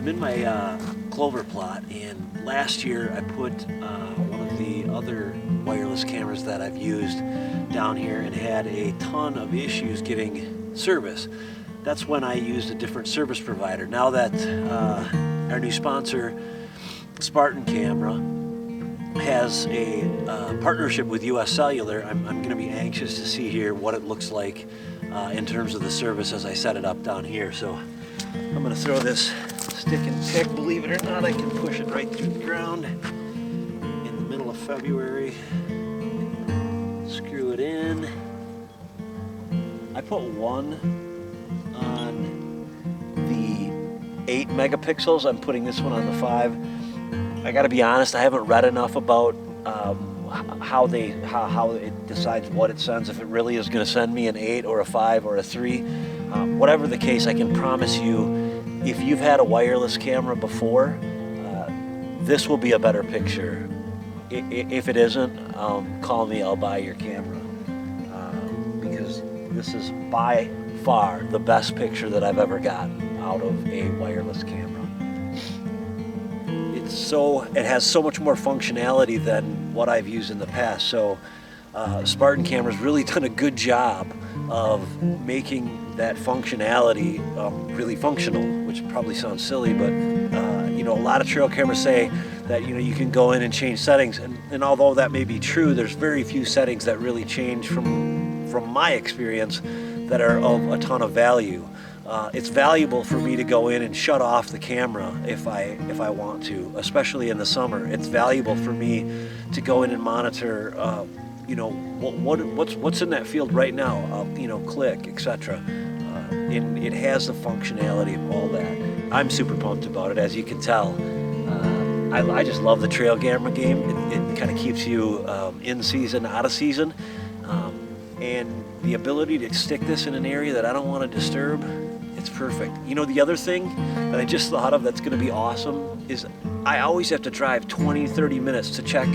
I'm in my clover plot, and last year I put one of the other wireless cameras that I've used down here and had a ton of issues getting service. That's when I used a different service provider. Now that our new sponsor, Spartan camera, has a partnership with US Cellular, I'm going to be anxious to see here what it looks like in terms of the service as I set it up down here. So I'm going to throw this stick and pick. Believe it or not, I can push it right through the ground in the middle of February. Screw it in. I put one on the 8 megapixels. I'm putting this one on the 5. I got to be honest, I haven't read enough about how it decides what it sends, if it really is going to send me an 8 or a 5 or a 3. Whatever the case, I can promise you, if you've had a wireless camera before, this will be a better picture. If it isn't, call me, I'll buy your camera. Because this is by far the best picture that I've ever gotten out of a wireless camera. It has so much more functionality than what I've used in the past. So Spartan camera's really done a good job of making that functionality really functional, which probably sounds silly, but a lot of trail cameras say that you can go in and change settings, and although that may be true, there's very few settings that really change from my experience that are of a ton of value. It's valuable for me to go in and shut off the camera if I want to, especially in the summer. It's valuable for me to go in and monitor, what's in that field right now. Click, etc. And it has the functionality of all that. I'm super pumped about it, as you can tell. I just love the trail camera game. It kind of keeps you in season, out of season, and the ability to stick this in an area that I don't want to disturb. It's perfect. The other thing that I just thought of that's going to be awesome is I always have to drive 20-30 minutes to check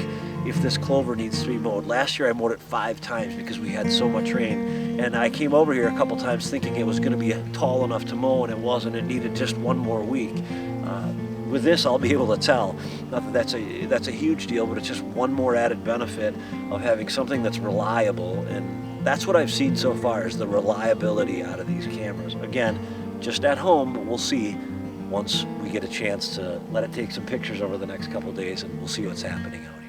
if this clover needs to be mowed. Last year I mowed it 5 times because we had so much rain, and I came over here a couple times thinking it was going to be tall enough to mow, and it wasn't. It needed just one more week. With this, I'll be able to tell. Not that that's a huge deal, but it's just one more added benefit of having something that's reliable, and that's what I've seen so far, is the reliability out of these cameras. Again, just at home, but we'll see once we get a chance to let it take some pictures over the next couple days, and we'll see what's happening out here.